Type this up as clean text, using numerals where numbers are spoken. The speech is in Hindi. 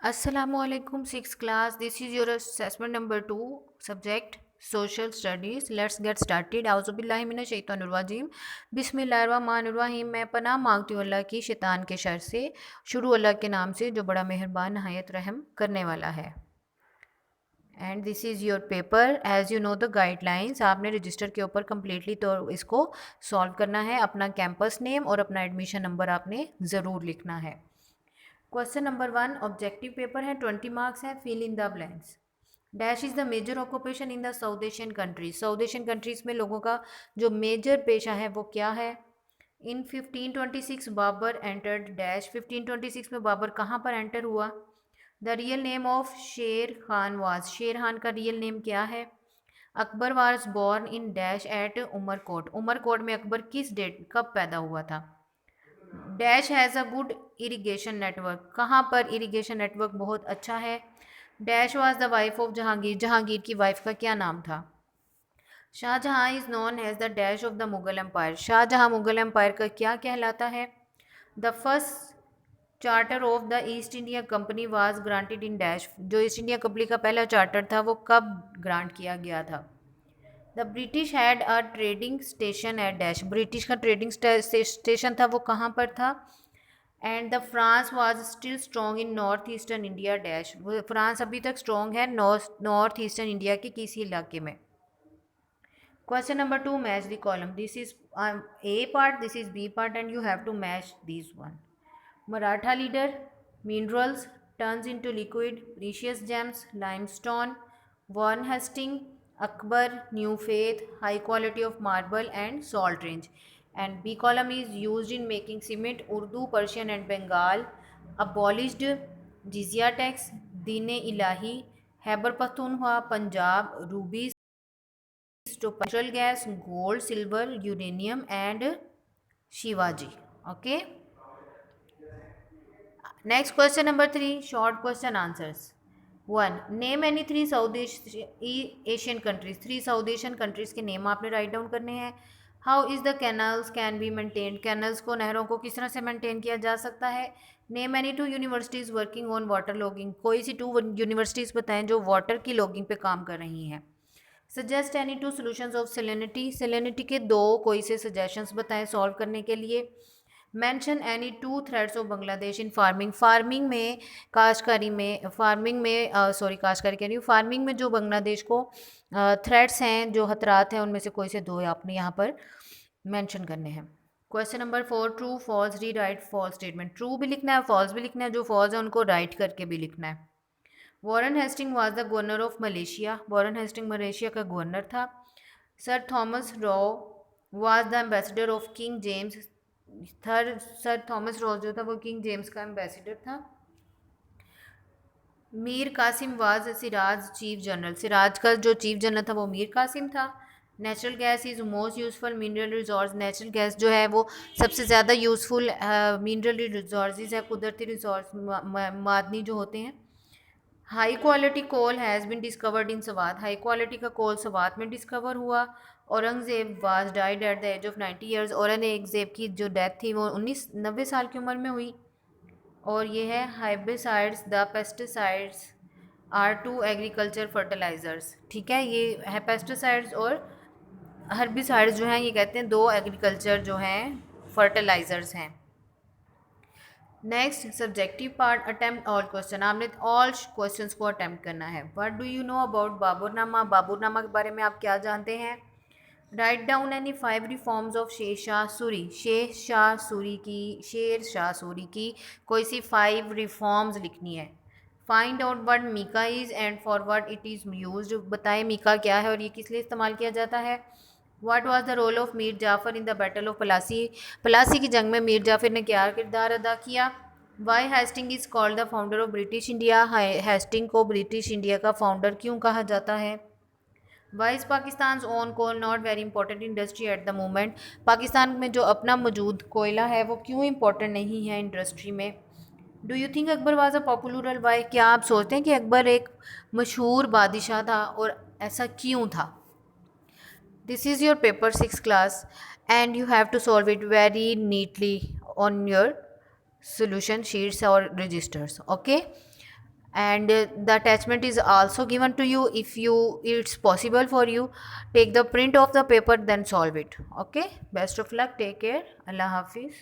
Assalamualaikum, sixth class. This is your assessment number 2, subject social studies. Let's get started. आउज़ुबिल्लाहि मिनश शैतानिर रजीम। बिस्मिल्लाहिर्रहमानिर्रहीम। मैं पनाह मांगती हूँ अल्लाह की शैतान के शर से। शुरू अल्लाह के नाम से जो बड़ा मेहरबान नहायत रहम करने वाला है। And this is your paper. As you know the guidelines, आपने रजिस्टर के ऊपर कम्प्लीटली तो इसको सॉल्व करना है। अपना कैंपस नेम और अपना एडमिशन नंबर आपने ज़रूर लिखना है। क्वेश्चन नंबर 1 ऑब्जेक्टिव पेपर है, 20 मार्क्स है। Fill in the blanks. Dash is the major occupation in the South Asian countries. South Asian countries में लोगों का जो मेजर पेशा है वो क्या है। इन 1526 बाबर एंटर्ड डैश। 1526 में बाबर कहाँ पर एंटर हुआ। द रियल नेम ऑफ शेर खान वाज। शेर खान का रियल नेम क्या है। Akbar was born in dash at Umarkot. Umarkot में अकबर किस डेट कब पैदा हुआ था। Dash has a good irrigation network. कहाँ पर इरिगेशन नेटवर्क बहुत अच्छा है। Dash was the wife of Jahangir. Jahangir की वाइफ का क्या नाम था। Shah Jahan is known as the dash of the Mughal empire. Shah Jahan Mughal empire का क्या कहलाता है। The first charter of the East India company was granted in dash. जो ईस्ट इंडिया कंपनी का पहला चार्टर था वो कब ग्रांट किया गया था। The British had a trading station at dash. British का ट्रेडिंग स्टेशन था वो कहाँ पर था। And the France was still strong in north eastern India dash. France अभी तक स्ट्रॉन्ग है नॉर्थ ईस्टर्न इंडिया के किसी इलाके में। Question number 2 match the column. This is A part, this is B part and you have to match this one. Maratha leader, minerals, turns into liquid, precious gems, limestone, Warren Hasting, Akbar, new faith, high quality of marble and salt range. And B column is used in making cement, Urdu, Persian and Bengal, abolished jizya tax, Deen Ilahi, Khyber Pakhtunkhwa, Punjab, rubies, natural gas, gold, silver, uranium and Shivaji. Okay. Next question number 3, short question answers. 1. Name any 3 South Asian countries. 3 South Asian countries के नेम आपने राइट डाउन करने हैं. How is the canals can be maintain. Canals को, नहरों को किस तरह से मेंटेन किया जा सकता है. Name any 2 universities working on water logging. कोई सी 2 यूनिवर्सिटीज़ बताएं जो वाटर की लॉगिंग पे काम कर रही हैं. Suggest any 2 solutions of selenity. Selenity के 2 कोई से सजेशंस बताएं सॉल्व करने के लिए. Mention any 2 threads of Bangladesh in farming. Farming में, काश्तकारी में, काश्तकारी कह रही हूँ, फार्मिंग में जो बांग्लादेश को थ्रेड्स हैं, जो खतरात हैं, उनमें से कोई से 2 आपने यहाँ पर मेंशन करने हैं. क्वेश्चन नंबर 4 ट्रू फॉल्स री राइट फॉल्स स्टेटमेंट. ट्रू भी लिखना है, फॉल्स भी लिखना है. जो फॉल्स है उनको राइट करके भी लिखना है. Warren Hasting was the governor of Malaysia. Warren Hasting Malaysia का गवर्नर था. Sir Thomas Roe was the ambassador of king James. Sir Thomas Roe जो था वो किंग जेम्स का एम्बेसडर था. Mir Qasim was Siraj chief general. Siraj का जो चीफ जनरल था वो मीर कासिम था. Natural gas is most useful mineral resource. Natural gas जो है वो सबसे ज़्यादा यूज़फुल मिनरल रिजोर्स है, कुदरती रिजोर्स मादनी जो होते हैं. High quality coal has been discovered in Swat. High quality का कोल सवात में डिस्कवर हुआ. Aurangzeb was died at the age of 90 years. Aurangzeb की जो डेथ थी वो 90 साल की उम्र में हुई. और ये है herbicides the pesticides are to agriculture fertilisers. ठीक है, ये है पेस्टिसाइड्स और हर्बिसाइड्स जो हैं ये कहते हैं 2 एग्रीकल्चर जो हैं फर्टिलाइज़र्स हैं. Next subjective part, attempt all question. आपने ऑल क्वेश्चंस को अटेम्प्ट करना है. What do you know about Baburnama. Baburnama के बारे में आप क्या जानते हैं. Write down any 5 reforms of Sher Shah Suri. Sher Shah Suri की कोई सी 5 रिफॉर्म्स लिखनी है. Find out what mica is and for what it is used. बताएं मीका क्या है और ये किस लिए इस्तेमाल किया जाता है. What was the role of Mir Jafar in the battle of Plassey. Plassey की जंग में मीर जाफ़र ने क्या किरदार अदा किया. Why Hastings is called the founder of British India. Hastings को ब्रिटिश इंडिया का फाउंडर क्यों कहा जाता है. Why is Pakistan own coal not very important industry at the moment. Pakistan में जो अपना मौजूद कोयला है वो क्यों इंपॉर्टेंट नहीं है इंडस्ट्री में. Do you think Akbar was a popular why. क्या आप सोचते हैं कि अकबर एक मशहूर बादशाह था और ऐसा क्यों था. This is your paper 6 class and you have to solve it very neatly on your solution sheets or registers. Okay. and the attachment is also given to you. If it's possible for you, take the print of the paper, then solve it. Okay, best of luck, take care, Allah Hafiz.